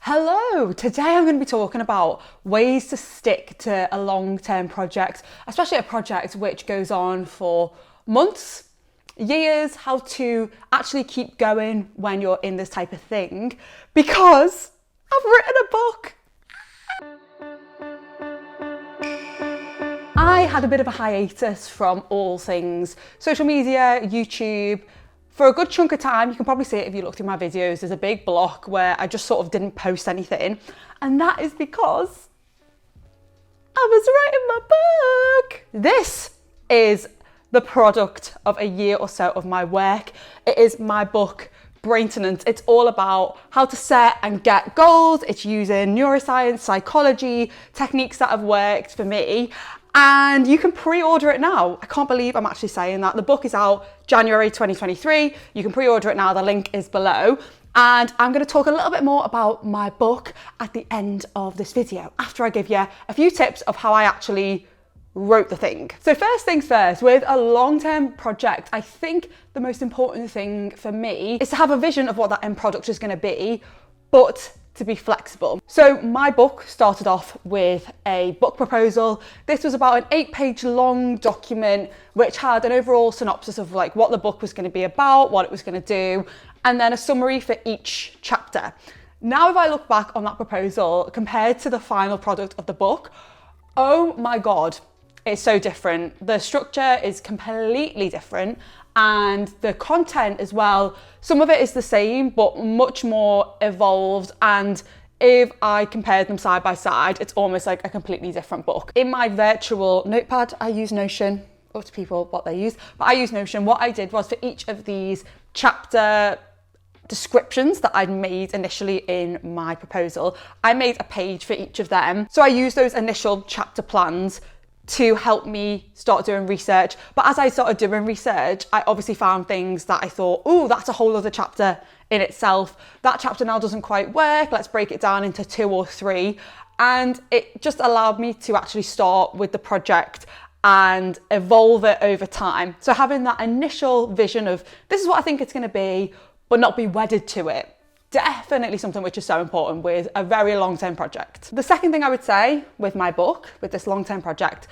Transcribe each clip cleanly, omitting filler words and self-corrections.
Hello, today I'm going to be talking about ways to stick to a long-term project, especially a project which goes on for months, years, how to actually keep going when you're in this type of thing, because I've written a book. I had a bit of a hiatus from all things social media, YouTube. For a good chunk of time, you can probably see it if you look through my videos, there's a big block where I just sort of didn't post anything. And that is because I was writing my book. This is the product of a year or so of my work. It is my book, Braintenance. It's all about how to set and get goals. It's using neuroscience, psychology, techniques that have worked for me. And you can pre-order it now. I can't believe I'm actually saying that. The book is out January 2023. You can pre-order it now. The link is below. And I'm going to talk a little bit more about my book at the end of this video, after I give you a few tips of how I actually wrote the thing. So first things first, with a long-term project, I think the most important thing for me is to have a vision of what that end product is going to be, but to be flexible. So my book started off with a book proposal. This was about an 8-page long document which had an overall synopsis of like what the book was going to be about, what it was going to do, and then a summary for each chapter. Now, if I look back on that proposal compared to the final product of the book, oh my God, it's so different. The structure is completely different, and the content as well, some of it is the same, but much more evolved. And if I compared them side by side, it's almost like a completely different book. In my virtual notepad, I use Notion, up to people what they use, but I use Notion. What I did was for each of these chapter descriptions that I'd made initially in my proposal, I made a page for each of them. So I used those initial chapter plans to help me start doing research. But as I started doing research, I obviously found things that I thought, oh, that's a whole other chapter in itself. That chapter now doesn't quite work. Let's break it down into 2 or 3. And it just allowed me to actually start with the project and evolve it over time. So having that initial vision of this is what I think it's going to be, but not be wedded to it. Definitely something which is so important with a very long-term project. The second thing I would say with my book, with this long-term project,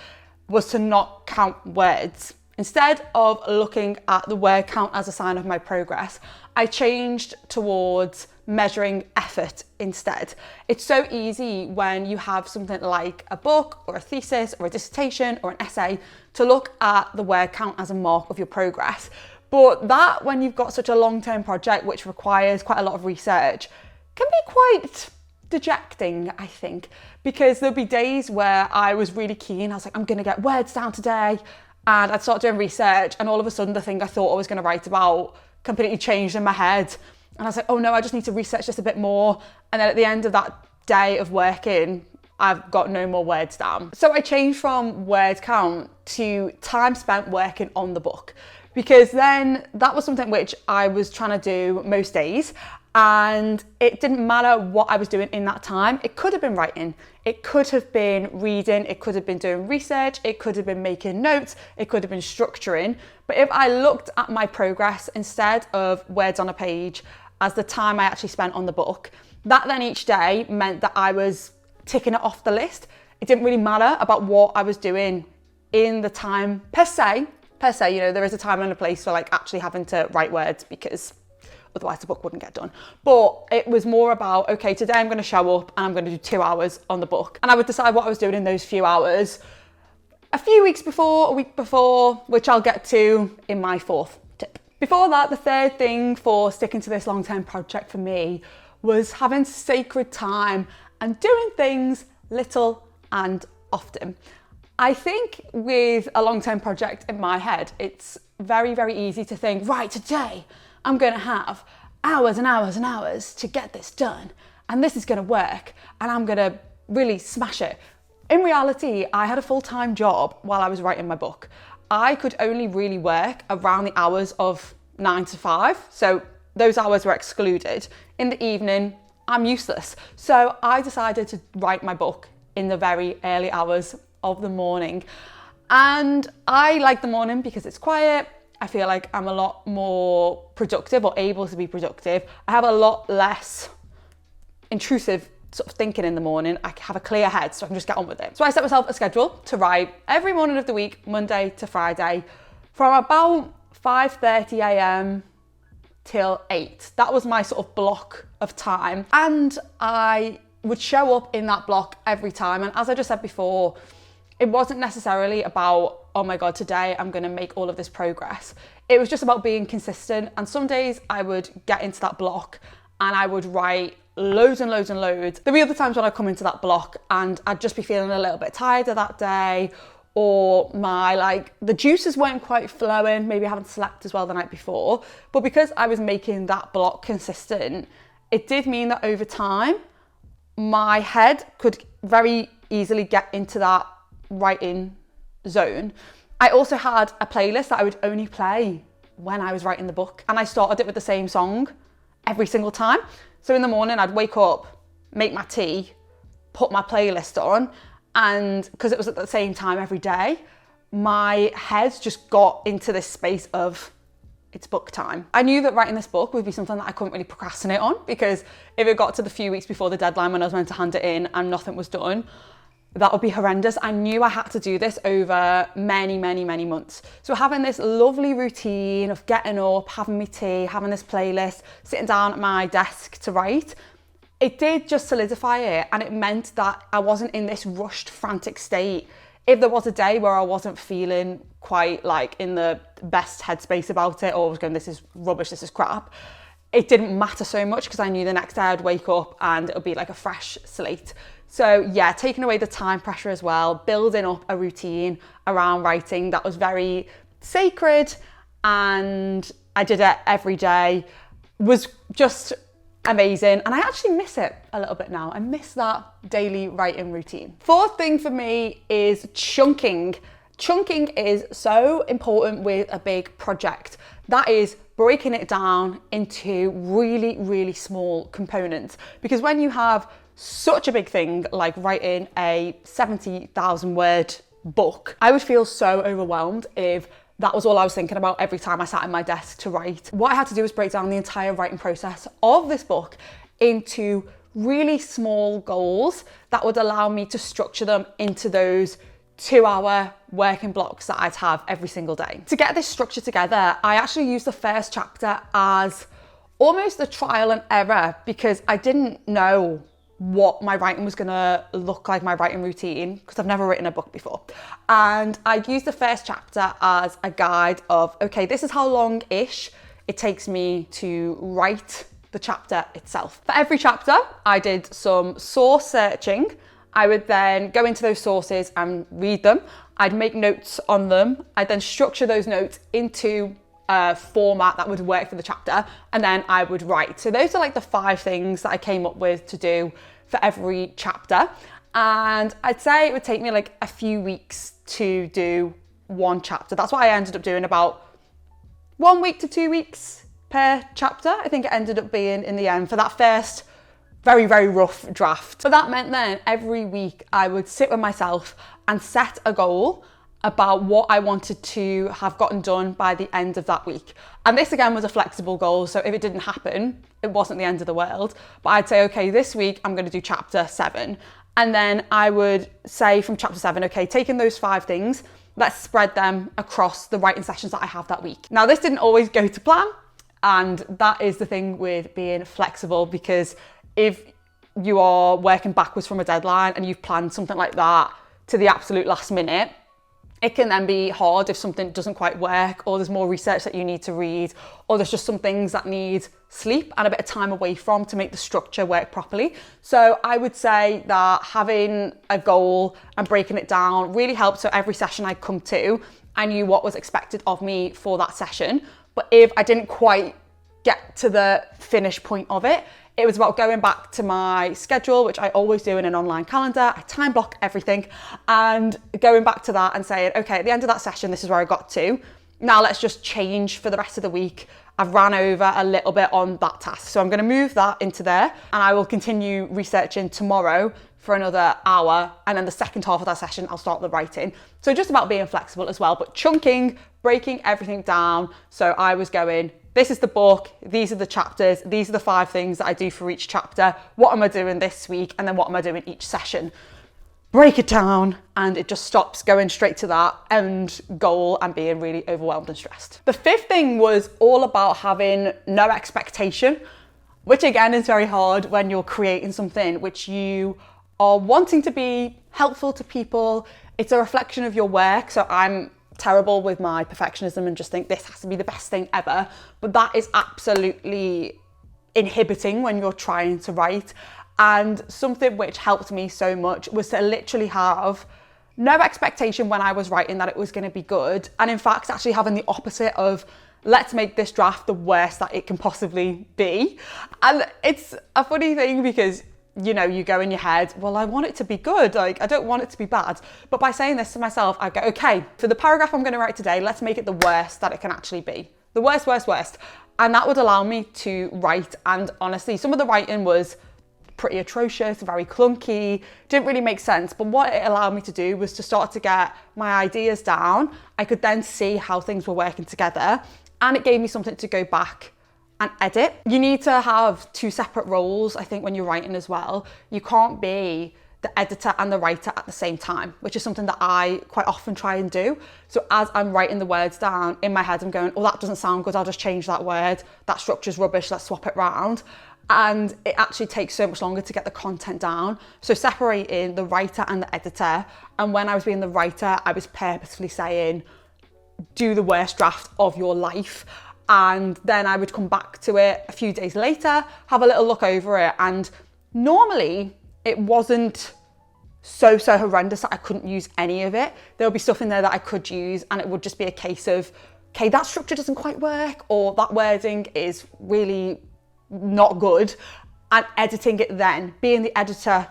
was to not count words. Instead of looking at the word count as a sign of my progress, I changed towards measuring effort instead. It's so easy when you have something like a book or a thesis or a dissertation or an essay to look at the word count as a mark of your progress. But that, when you've got such a long-term project which requires quite a lot of research, can be quite dejecting, I think, because there'll be days where I was really keen. I was like, I'm going to get words down today. And I'd start doing research, and all of a sudden the thing I thought I was going to write about completely changed in my head. And I was like, oh no, I just need to research this a bit more. And then at the end of that day of working, I've got no more words down. So I changed from word count to time spent working on the book, because then that was something which I was trying to do most days, and it didn't matter what I was doing in that time. It could have been writing, it could have been reading, it could have been doing research, it could have been making notes, it could have been structuring. But if I looked at my progress instead of words on a page as the time I actually spent on the book, that then each day meant that I was ticking it off the list. It didn't really matter about what I was doing in the time per se, you know, there is a time and a place for like actually having to write words, because otherwise the book wouldn't get done. But it was more about, okay, today I'm going to show up and I'm going to do 2 hours on the book. And I would decide what I was doing in those few hours a few weeks before, a week before, which I'll get to in my 4th tip. Before that, the third thing for sticking to this long-term project for me was having sacred time and doing things little and often. I think with a long-term project in my head, it's very, very easy to think, right, today I'm going to have hours and hours and hours to get this done, and this is going to work, and I'm going to really smash it. In reality, I had a full-time job while I was writing my book. I could only really work around the hours of 9 to 5, so those hours were excluded. In the evening, I'm useless. So I decided to write my book in the very early hours of the morning. And I like the morning because it's quiet. I feel like I'm a lot more productive, or able to be productive. I have a lot less intrusive sort of thinking in the morning, I have a clear head so I can just get on with it. So I set myself a schedule to write every morning of the week, Monday to Friday, from about 5:30 a.m. till 8. That was my sort of block of time. And I would show up in that block every time. And as I just said before, it wasn't necessarily about, oh my God, today I'm gonna make all of this progress. It was just about being consistent. And some days I would get into that block and I would write loads and loads and loads. There'd be other times when I'd come into that block and I'd just be feeling a little bit tired of that day, or the juices weren't quite flowing, maybe I haven't slept as well the night before. But because I was making that block consistent, it did mean that over time, my head could very easily get into that writing zone. I also had a playlist that I would only play when I was writing the book. And I started it with the same song every single time. So in the morning, I'd wake up, make my tea, put my playlist on, and because it was at the same time every day, my head just got into this space of, it's book time. I knew that writing this book would be something that I couldn't really procrastinate on, because if it got to the few weeks before the deadline when I was meant to hand it in and nothing was done, that would be horrendous. I knew I had to do this over many, many, many months. So having this lovely routine of getting up, having my tea, having this playlist, sitting down at my desk to write, it did just solidify it. And it meant that I wasn't in this rushed, frantic state. If there was a day where I wasn't feeling quite like in the best headspace about it, or I was going, this is rubbish, this is crap, it didn't matter so much because I knew the next day I'd wake up and it would be like a fresh slate. So yeah, taking away the time pressure as well, building up a routine around writing that was very sacred, and I did it every day, was just amazing. And I actually miss it a little bit now. I miss that daily writing routine. Fourth thing for me is chunking. Chunking is so important with a big project. That is breaking it down into really, really small components. Because when you have such a big thing like writing a 70,000 word book, I would feel so overwhelmed if that was all I was thinking about every time I sat at my desk to write. What I had to do was break down the entire writing process of this book into really small goals that would allow me to structure them into those 2-hour working blocks that I'd have every single day. To get this structure together, I actually used the first chapter as almost a trial and error, because I didn't know what my writing was gonna look like, my writing routine, because I've never written a book before. And I used the first chapter as a guide of, okay, this is how long-ish it takes me to write the chapter itself. For every chapter, I did some source searching. I would then go into those sources and read them. I'd make notes on them. I'd then structure those notes into a format that would work for the chapter, and then I would write. So those are like the 5 things that I came up with to do for every chapter. And I'd say it would take me like a few weeks to do one chapter. That's why I ended up doing about 1 week to 2 weeks per chapter. I think it ended up being in the end for that first very, very rough draft. But that meant then every week I would sit with myself and set a goal about what I wanted to have gotten done by the end of that week. And this again was a flexible goal, so if it didn't happen, it wasn't the end of the world. But I'd say, okay, this week I'm going to do chapter 7. And then I would say from chapter 7, okay, taking those 5 things, let's spread them across the writing sessions that I have that week. Now, this didn't always go to plan, and that is the thing with being flexible, because if you are working backwards from a deadline and you've planned something like that to the absolute last minute, it can then be hard if something doesn't quite work, or there's more research that you need to read, or there's just some things that need sleep and a bit of time away from to make the structure work properly. So I would say that having a goal and breaking it down really helped. So every session I come to, I knew what was expected of me for that session. But if I didn't quite get to the finish point of it, it was about going back to my schedule, which I always do in an online calendar. I time block everything, and going back to that and saying, okay, at the end of that session, this is where I got to. Now let's just change for the rest of the week. I've ran over a little bit on that task, so I'm going to move that into there, and I will continue researching tomorrow for another hour, and then the second half of that session, I'll start the writing. So just about being flexible as well, but chunking, breaking everything down. So I was going this is the book, these are the chapters, these are the 5 things that I do for each chapter, what am I doing this week, and then what am I doing each session. Break it down, and it just stops going straight to that end goal and being really overwhelmed and stressed. The 5th thing was all about having no expectation, which again is very hard when you're creating something which you are wanting to be helpful to people. It's a reflection of your work, so I'm terrible with my perfectionism and just think this has to be the best thing ever, but that is absolutely inhibiting when you're trying to write. And something which helped me so much was to literally have no expectation when I was writing that it was going to be good, and in fact actually having the opposite of let's make this draft the worst that it can possibly be. And it's a funny thing because you know, you go in your head, well, I want it to be good. Like, I don't want it to be bad. But by saying this to myself, I go, okay, for the paragraph I'm going to write today, let's make it the worst that it can actually be. The worst, worst, worst. And that would allow me to write. And honestly, some of the writing was pretty atrocious, very clunky, didn't really make sense. But what it allowed me to do was to start to get my ideas down. I could then see how things were working together. And it gave me something to go back and edit. You need to have 2 separate roles, I think, when you're writing as well. You can't be the editor and the writer at the same time, which is something that I quite often try and do. So as I'm writing the words down, in my head I'm going, oh, that doesn't sound good, I'll just change that word. That structure's rubbish, let's swap it round. And it actually takes so much longer to get the content down. So separating the writer and the editor. And when I was being the writer, I was purposefully saying, do the worst draft of your life. And then I would come back to it a few days later, have a little look over it. And normally it wasn't so horrendous that I couldn't use any of it. There'll be stuff in there that I could use, and it would just be a case of, okay, that structure doesn't quite work, or that wording is really not good, and editing it then, being the editor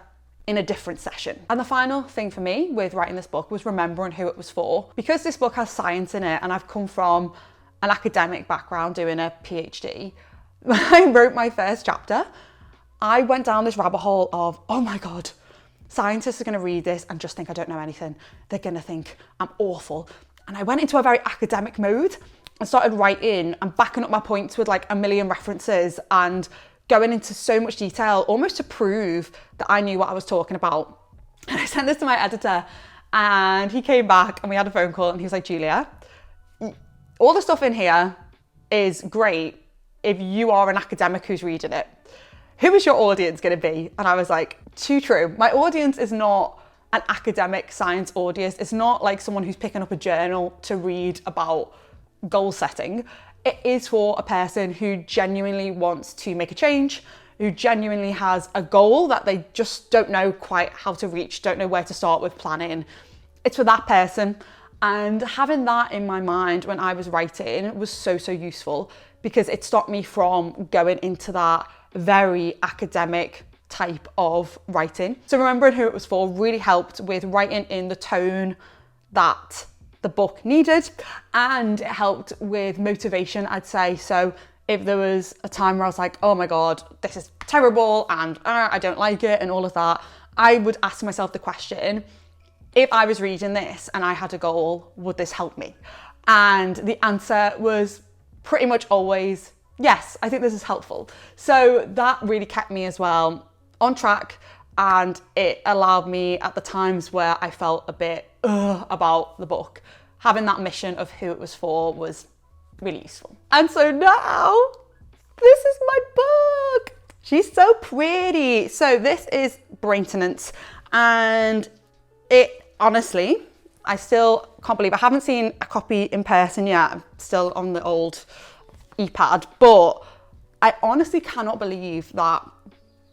in a different session. And the final thing for me with writing this book was remembering who it was for. Because this book has science in it, and I've come from an academic background doing a PhD, when I wrote my first chapter, I went down this rabbit hole of, oh my God, scientists are going to read this and just think I don't know anything. They're going to think I'm awful. And I went into a very academic mode and started writing and backing up my points with like a million references and going into so much detail, almost to prove that I knew what I was talking about. And I sent this to my editor, and he came back and we had a phone call, and he was like, Julia, all the stuff in here is great if you are an academic who's reading it. Who is your audience going to be? And I was like, too true. My audience is not an academic science audience. It's not like someone who's picking up a journal to read about goal setting. It is for a person who genuinely wants to make a change, who genuinely has a goal that they just don't know quite how to reach, don't know where to start with planning. It's for that person. And having that in my mind when I was writing was so useful, because it stopped me from going into that very academic type of writing. So remembering who it was for really helped with writing in the tone that the book needed, and it helped with motivation, I'd say. So if there was a time where I was like, oh my God, this is terrible and I don't like it and all of that, I would ask myself the question, if I was reading this and I had a goal, would this help me? And the answer was pretty much always, yes, I think this is helpful. So that really kept me as well on track, and it allowed me at the times where I felt a bit about the book, having that mission of who it was for was really useful. And so now, this is my book. She's so pretty. So this is Braintenance, and it honestly, I still can't believe I haven't seen a copy in person yet. I'm still on the old ePad, but I honestly cannot believe that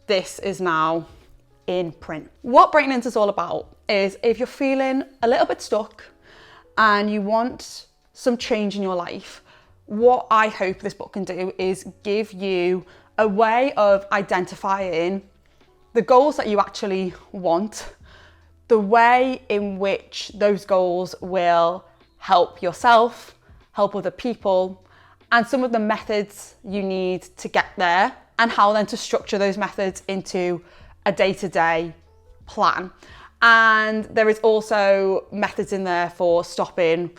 this is now in print. What Braintenance is all about is if you're feeling a little bit stuck and you want some change in your life, what I hope this book can do is give you a way of identifying the goals that you actually want, the way in which those goals will help yourself, help other people, and some of the methods you need to get there, and how then to structure those methods into a day-to-day plan. And there is also methods in there for stopping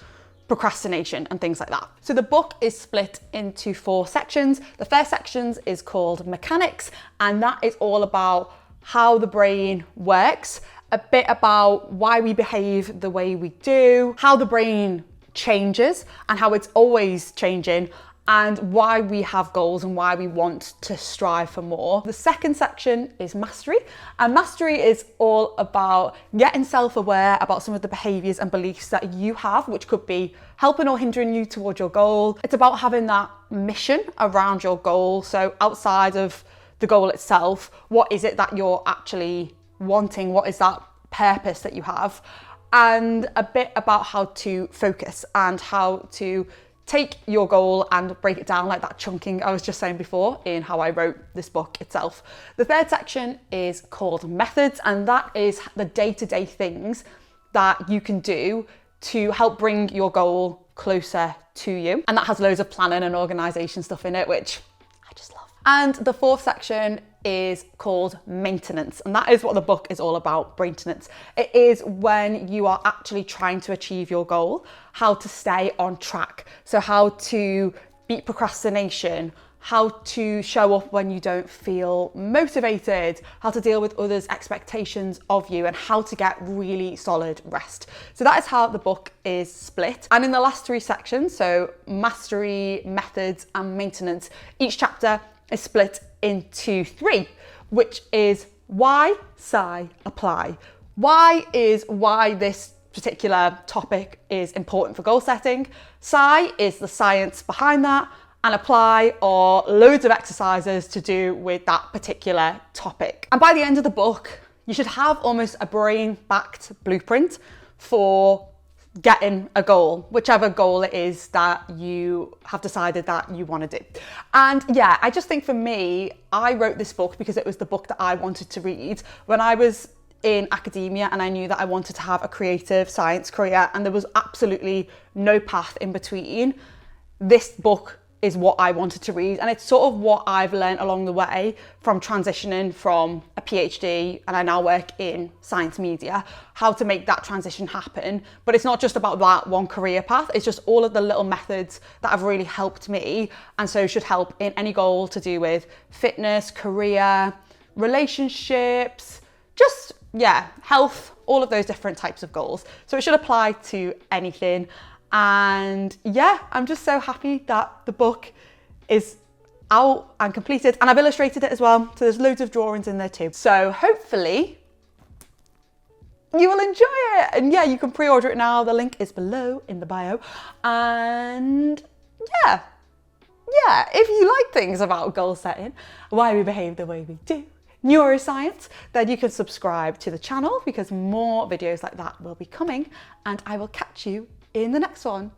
procrastination and things like that. So the book is split into 4 sections. The first section is called Mechanics, and that is all about how the brain works, a bit about why we behave the way we do, how the brain changes and how it's always changing, and why we have goals and why we want to strive for more. The second section is Mastery, and Mastery is all about getting self-aware about some of the behaviours and beliefs that you have, which could be helping or hindering you towards your goal. It's about having that mission around your goal. So outside of the goal itself, what is it that you're actually wanting? What is that purpose that you have? And a bit about how to focus and how to take your goal and break it down, like that chunking I was just saying before in how I wrote this book itself. The third section is called Methods, and that is the day-to-day things that you can do to help bring your goal closer to you. And that has loads of planning and organisation stuff in it, which I just love. And the fourth section is called Maintenance, and that is what the book is all about, Braintenance. It is when you are actually trying to achieve your goal, how to stay on track. So how to beat procrastination, how to show up when you don't feel motivated, how to deal with others' expectations of you, and how to get really solid rest. So that is how the book is split. And in the last 3 sections, so Mastery, Methods and Maintenance, each chapter is split into 3, which is why, sigh, apply. Why is why this particular topic is important for goal setting. Sigh is the science behind that, and apply are loads of exercises to do with that particular topic. And by the end of the book, you should have almost a brain-backed blueprint for getting a goal, whichever goal it is that you have decided that you want to do. And yeah, I just think for me, I wrote this book because it was the book that I wanted to read when I was in academia, and I knew that I wanted to have a creative science career and there was absolutely no path in between. This book is what I wanted to read, and it's sort of what I've learned along the way from transitioning from a PhD, and I now work in science media, how to make that transition happen. But it's not just about that one career path, it's just all of the little methods that have really helped me, and so should help in any goal to do with fitness, career, relationships, just, yeah, health, all of those different types of goals. So it should apply to anything. And yeah, I'm just so happy that the book is out and completed, and I've illustrated it as well. So there's loads of drawings in there too. So hopefully you will enjoy it. And yeah, you can pre-order it now. The link is below in the bio. And yeah, if you like things about goal setting, why we behave the way we do, neuroscience, then you can subscribe to the channel because more videos like that will be coming, and I will catch you in the next one.